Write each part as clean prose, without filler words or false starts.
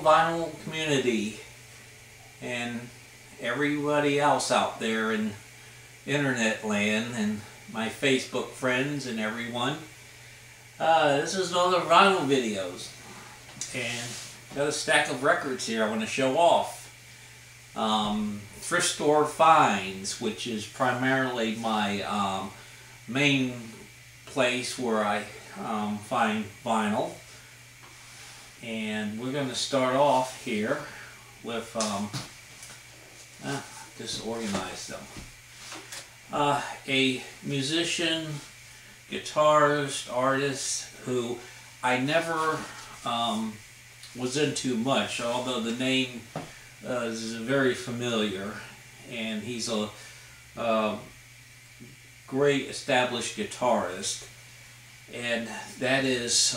vinyl community and everybody else out there in internet land and my Facebook friends and everyone. This is another vinyl videos, and got a stack of records here I want to show off. Thrift store finds, which is primarily my main place where I find vinyl. And we're going to start off here with, just organize them. A musician, guitarist, artist who I never was into much, although the name is very familiar, and he's a great established guitarist, and that is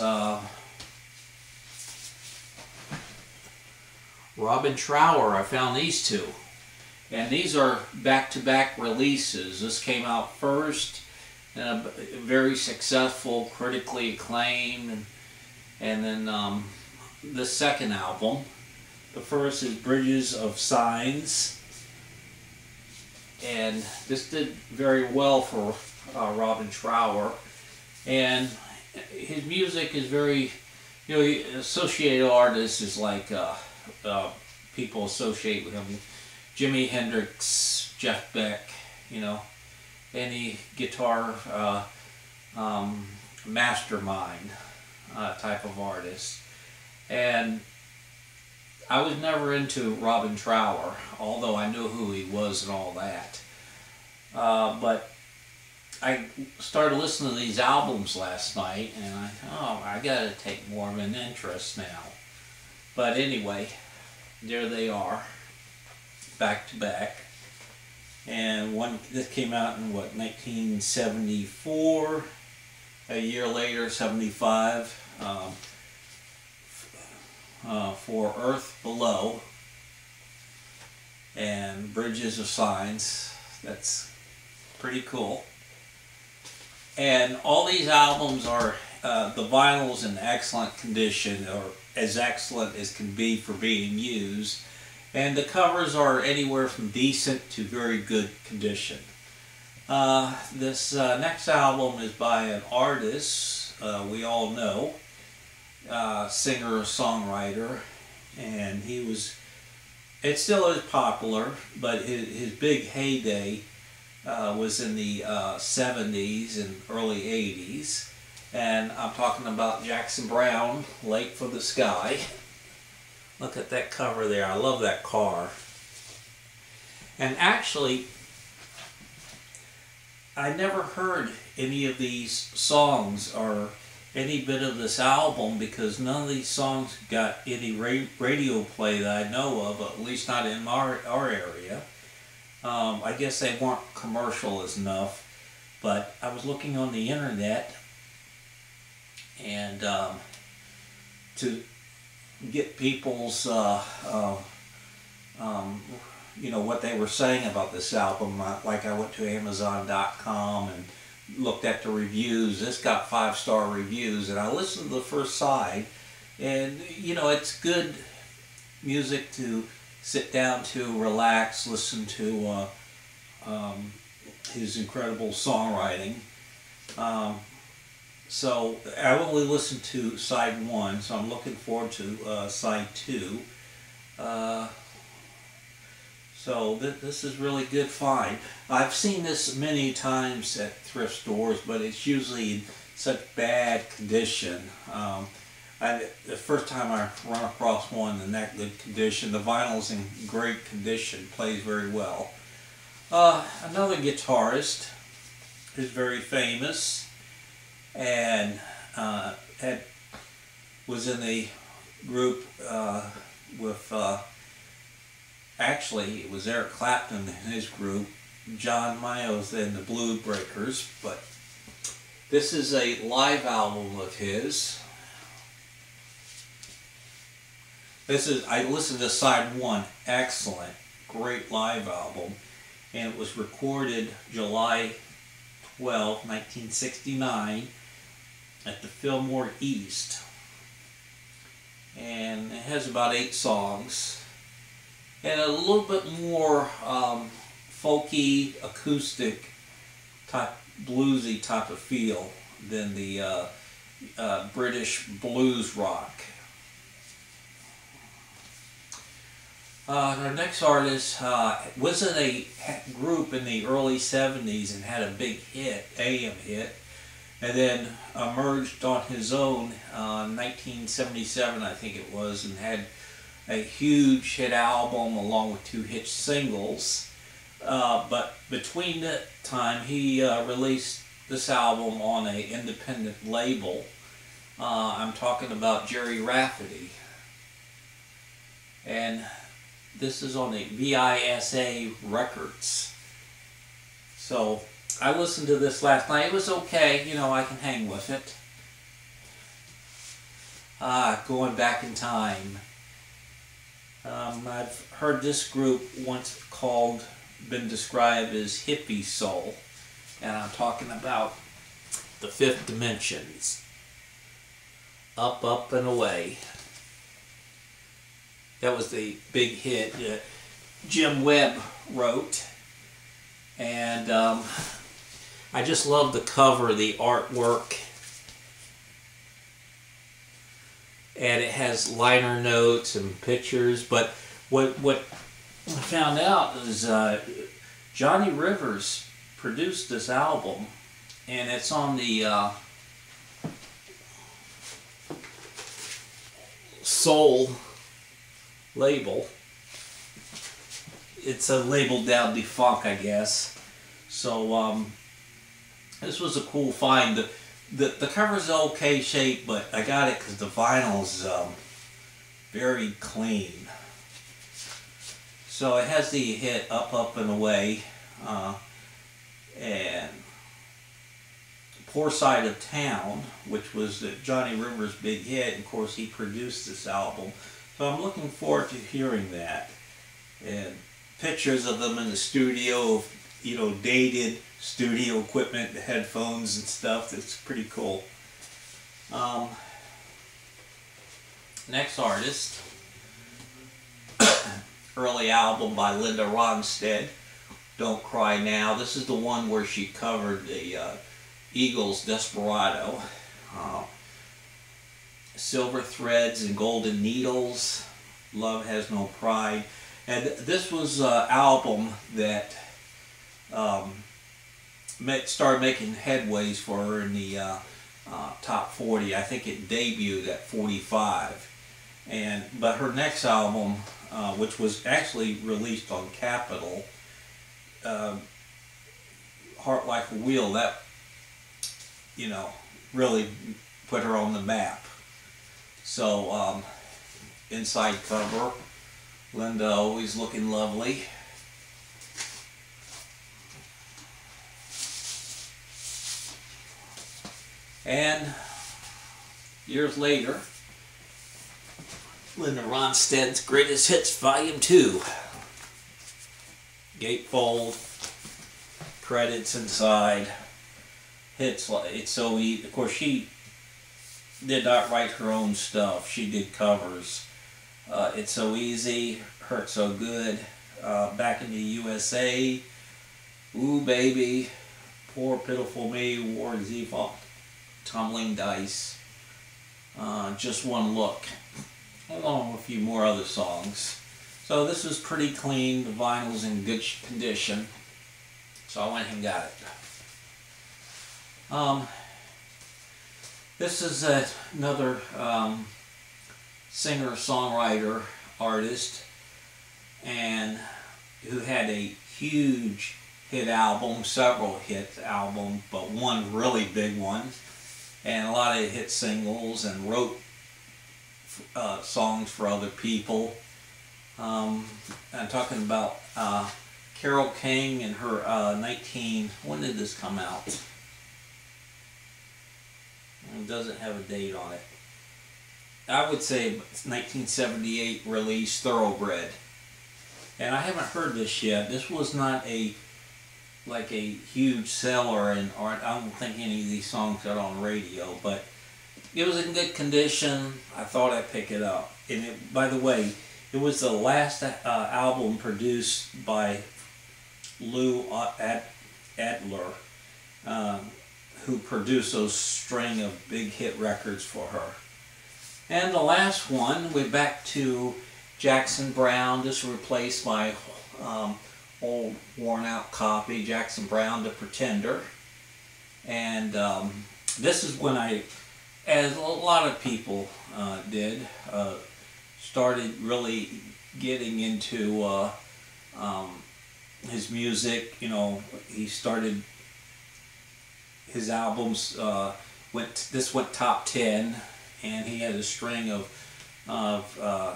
Robin Trower. I found these two, and these are back-to-back releases. This came out first, and very successful, critically acclaimed, and then the second album. The first is Bridges of Signs, and this did very well for Robin Trower, and his music is very, associated artists is like people associate with him, Jimi Hendrix, Jeff Beck, any guitar mastermind type of artist. And I was never into Robin Trower, although I knew who he was and all that. But I started listening to these albums last night, and I thought, I gotta take more of an interest now. But anyway, there they are, back to back. And this came out in what, 1974. A year later, 75. For Earth Below and Bridges of Signs. That's pretty cool. And all these albums are, the vinyl's in excellent condition, or as excellent as can be for being used, and the covers are anywhere from decent to very good condition. This next album is by an artist we all know, singer-songwriter, and it still is popular, but his big heyday was in the 70s and early 80s, and I'm talking about Jackson Browne, Lake for the Sky. Look at that cover there. I love that car. And actually, I never heard any of these songs or any bit of this album, because none of these songs got any radio play that I know of, at least not in our area. I guess they weren't commercial enough, but I was looking on the internet, and to get people's what they were saying about this album, like I went to Amazon.com and looked at the reviews. This got 5-star reviews, and I listened to the first side, and it's good music to sit down to, relax, listen to his incredible songwriting. So I only listened to side 1, so I'm looking forward to side 2. So this is really good find. I've seen this many times at thrift stores, but it's usually in such bad condition. The first time I run across one in that good condition, the vinyl's in great condition, plays very well. Another guitarist who's very famous, and was in the group with actually, it was Eric Clapton and his group, John Mayall's and the Blue Breakers, but this is a live album of his. I listened to side 1, excellent, great live album, and it was recorded July 12, 1969 at the Fillmore East. and it has about 8 songs, and a little bit more folky, acoustic type, bluesy type of feel than the British blues rock. Our next artist was in a group in the early 70s and had a big hit, AM hit, and then emerged on his own in 1977, I think it was, and had a huge hit album along with 2 hit singles. But between that time, he released this album on an independent label. I'm talking about Jerry Rafferty. And this is on the VISA Records. So I listened to this last night. It was okay, you know, I can hang with it. Going back in time. I've heard this group once been described as hippie soul. And I'm talking about the Fifth Dimensions. Up, Up, and Away. That was the big hit that Jim Webb wrote. And I just love the cover, the artwork. And it has liner notes and pictures. But what I found out is Johnny Rivers produced this album. And it's on the Soul label. It's a label down defunct, I guess. So this was a cool find. The cover's okay shape, but I got it because the vinyl's very clean. So it has the hit Up, Up, and Away, and Poor Side of Town, which was Johnny Rivers' big hit. And of course, he produced this album. So I'm looking forward to hearing that. And pictures of them in the studio, you know, dated studio equipment, the headphones and stuff. That's pretty cool. Next artist, early album by Linda Ronstadt, Don't Cry Now. This is the one where she covered the Eagles' Desperado. Silver Threads and Golden Needles, Love Has No Pride. And this was an album that started making headways for her in the top 40. I think it debuted at 45. But her next album, which was actually released on Capitol, Heart Like a Wheel, that, you know, really put her on the map. So, inside cover, Linda always looking lovely. And years later, Linda Ronstadt's Greatest Hits Volume 2. Gatefold, credits inside, hits like It's So Easy. Of course, she did not write her own stuff. She did covers. It's So Easy, Hurt So Good, Back in the USA, Ooh Baby, Poor Pitiful Me, War is Evil, Tumbling Dice, Just One Look, along with a few more other songs. So this is pretty clean. The vinyl's in good condition. So I went and got it. This is another singer-songwriter artist, and who had a huge hit album, several hit albums, but one really big one, and a lot of hit singles, and wrote songs for other people. I'm talking about Carole King and her when did this come out? It doesn't have a date on it. I would say 1978 release, Thoroughbred. And I haven't heard this yet. This was not a huge seller, or I don't think any of these songs got on radio, but it was in good condition. I thought I'd pick it up. And it, by the way, it was the last album produced by Lou Adler, who produced those string of big hit records for her. And the last one, we're back to Jackson Browne. This replaced my old worn out copy, Jackson Browne, The Pretender. And this is when I, as a lot of people did, started really getting into his music. You know, he started, his albums this went top 10, and he had a string of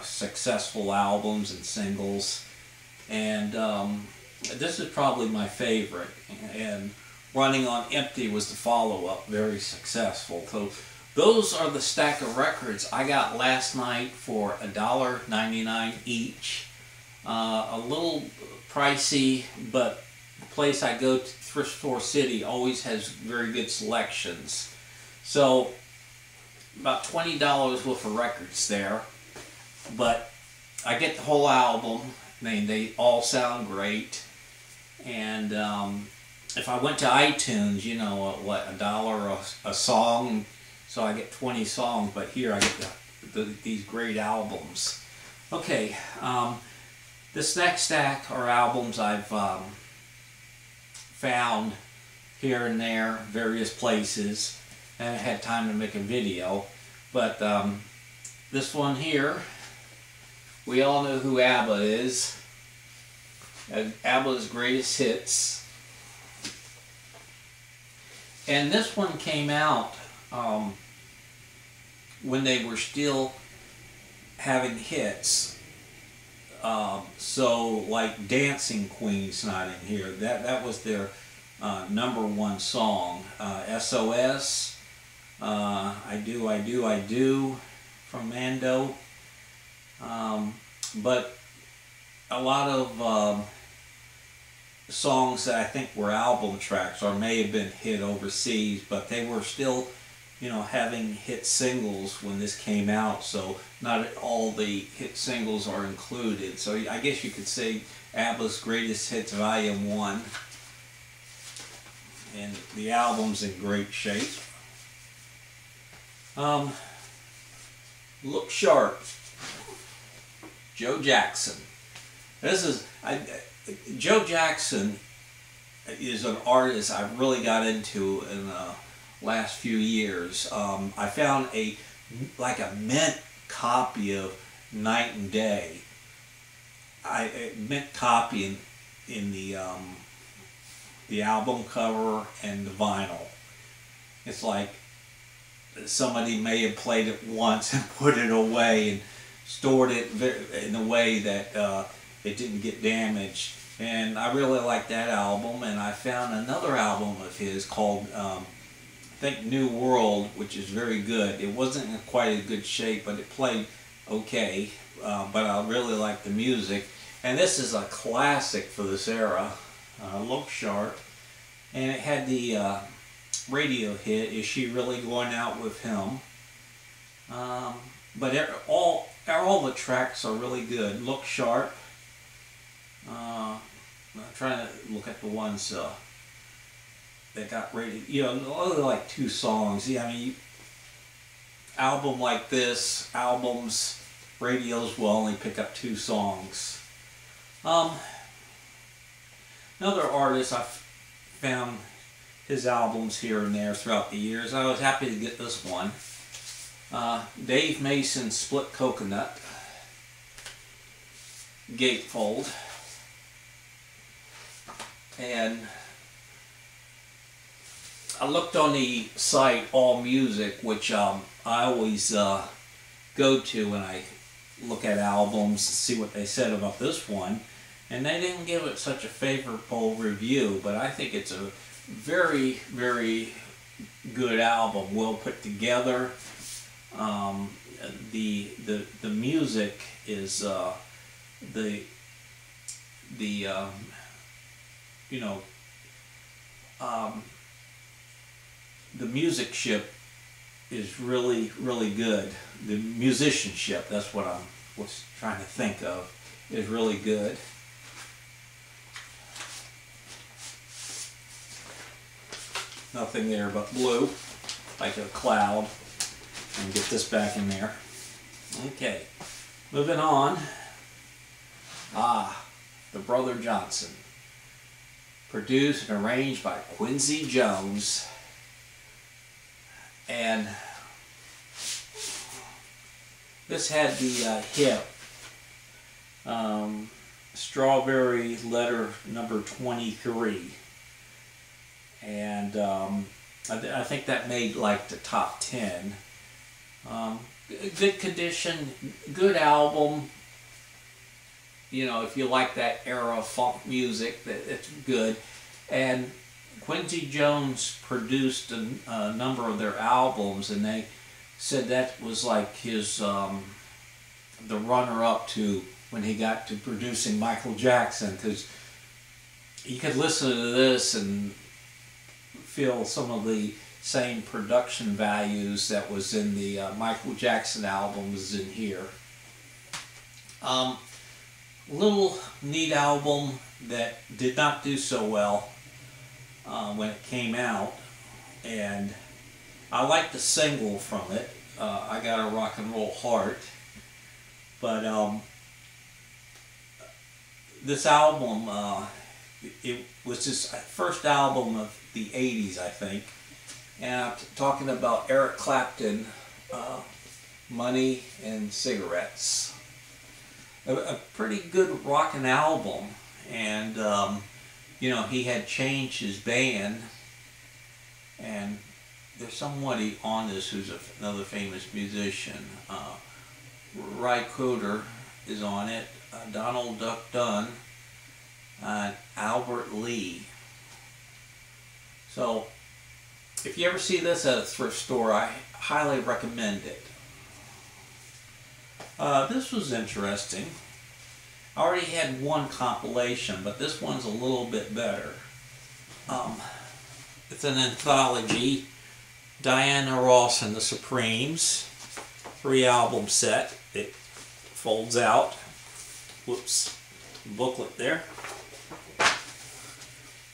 successful albums and singles. And this is probably my favorite. And Running on Empty was the follow-up, very successful. So those are the stack of records I got last night for $1.99 each. A little pricey, but the place I go to, Thrift Store City, always has very good selections. So about $20 worth of records there, but I get the whole album. They all sound great. And if I went to iTunes, you know, what, $1 a song, so I get 20 songs, but here I get these great albums. Okay, this next stack are albums I've found here and there, various places. I haven't had time to make a video, but this one here, we all know who ABBA is. ABBA's Greatest Hits. And this one came out when they were still having hits. So like Dancing Queen's not in here. That was their #1 song. SOS, I Do from Mando. But a lot of songs that I think were album tracks or may have been hit overseas, but they were still, you know, having hit singles when this came out, so not all the hit singles are included. So I guess you could say ABBA's Greatest Hits Volume 1. And the album's in great shape. Look Sharp, Joe Jackson. This is, Joe Jackson is an artist I've really got into in the last few years. I found a mint copy of Night and Day. A mint copy in the album cover and the vinyl. It's like somebody may have played it once and put it away and stored it in a way that it didn't get damaged. And I really like that album, and I found another album of his called I think New World, which is very good. It wasn't in quite a good shape, but it played okay, but I really like the music. And this is a classic for this era, Look Sharp. And it had the radio hit, Is She Really Going Out With Him? But all the tracks are really good. Look Sharp. I'm trying to look at the ones that got rated. You know, only like 2 songs. Yeah, I mean, album like this, albums, radios will only pick up 2 songs. Another artist, I've found his albums here and there throughout the years. I was happy to get this one. Dave Mason's Split Coconut, Gatefold. And I looked on the site All Music, which I always go to when I look at albums to see what they said about this one. And they didn't give it such a favorable review, but I think it's a very, very good album, well put together. The music is the musicship is really, really good. The musicianship, that's what I was trying to think of, is really good. Nothing there but blue, like a cloud. And get this back in there. Okay, moving on. The Brother Johnson. Produced and arranged by Quincy Jones. And this had the hit Strawberry Letter Number 23. And I think that made like the top 10. Good condition, good album. You know, if you like that era of funk music, it's good. And Quincy Jones produced a number of their albums, and they said that was like his the runner-up to when he got to producing Michael Jackson, because you could listen to this and feel some of the same production values that was in the Michael Jackson albums in here. Little neat album that did not do so well when it came out, and I like the single from it, I Got a Rock and Roll Heart, but this album, it was his first album of the 80s, I think, and I'm talking about Eric Clapton, Money and Cigarettes. A pretty good rockin' album, and you know, he had changed his band, and there's somebody on this who's another famous musician. Ry Cooder is on it, Donald Duck Dunn, and Albert Lee. So if you ever see this at a thrift store, I highly recommend it. This was interesting. I already had one compilation, but this one's a little bit better. It's an anthology, Diana Ross and the Supremes, 3-album set. It folds out. Whoops, booklet there.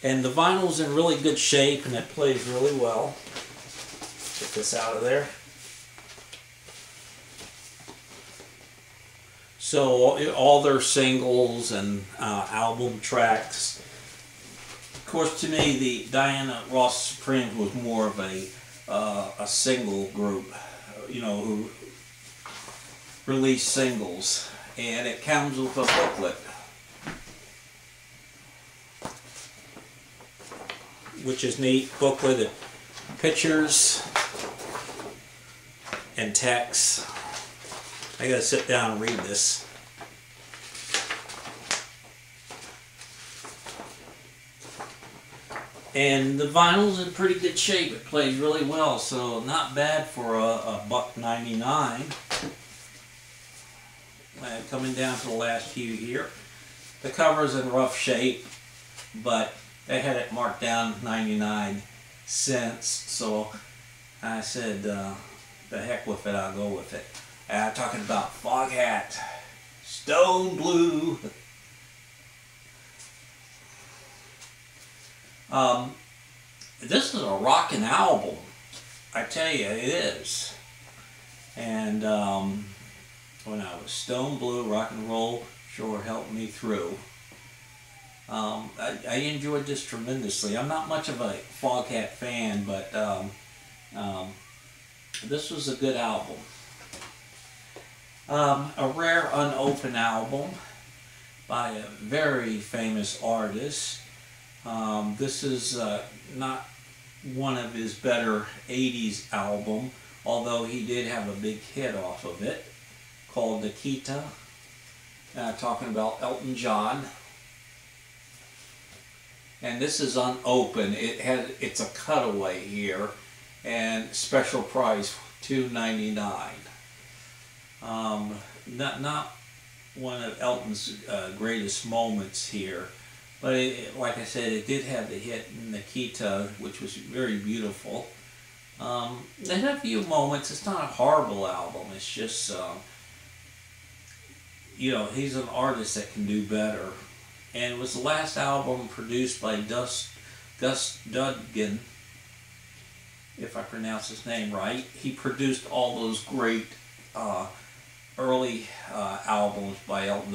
And the vinyl's in really good shape, and it plays really well. Get this out of there. So all their singles and album tracks. Of course, to me, the Diana Ross Supremes was more of a single group, you know, who released singles, and it comes with a booklet, which is neat. Booklet of pictures and text. I gotta sit down and read this. And the vinyl's in pretty good shape. It plays really well, so not bad for a $1.99. Coming down to the last few here. The cover's in rough shape, but they had it marked down 99 cents, so I said, the heck with it, I'll go with it. Talking about Foghat, Stone Blue. This is a rockin' album, I tell you, it is. And when I was Stone Blue, rock and roll sure helped me through. I enjoyed this tremendously. I'm not much of a Foghat fan, but this was a good album. A rare unopened album by a very famous artist. This is not one of his better 80s album, although he did have a big hit off of it, called Nikita, talking about Elton John. And this is unopened. It's a cutaway here, and special price $2.99. Not one of Elton's greatest moments here, but like I said, it did have the hit Nikita, which was very beautiful. It had a few moments. It's not a horrible album. It's just, he's an artist that can do better. And it was the last album produced by Gus Dudgeon, if I pronounce his name right. He produced all those great early albums by Elton,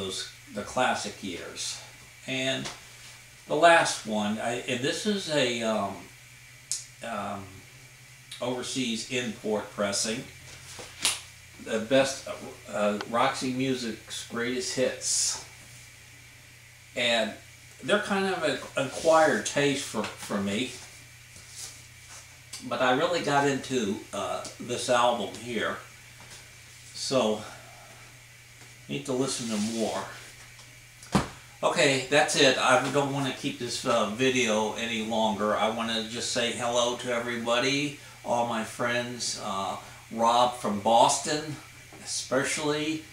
the classic years. And the last one, and this is a overseas import pressing. The best Roxy Music's greatest hits, and they're kind of an acquired taste for me, but I really got into this album here, so need to listen to more. Okay, that's it. I don't want to keep this video any longer. I want to just say hello to everybody, all my friends, Rob from Boston especially,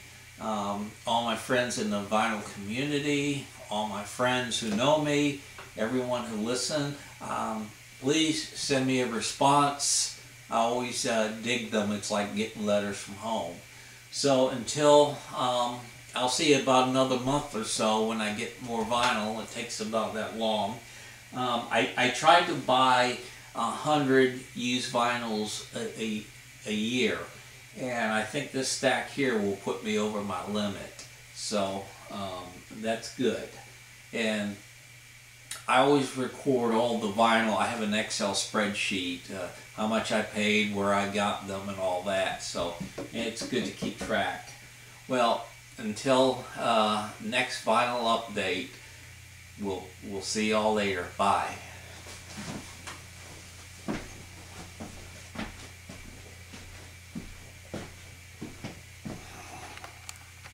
all my friends in the vinyl community, all my friends who know me, everyone who listens. Please send me a response. I always dig them. It's like getting letters from home. So until I'll see you about another month or so when I get more vinyl. It takes about that long. I tried to buy 100 used vinyls a year, and I think this stack here will put me over my limit. So that's good. And I always record all the vinyl. I have an Excel spreadsheet, how much I paid, where I got them, and all that. So it's good to keep track. Well, until next vinyl update, we'll see y'all later. Bye.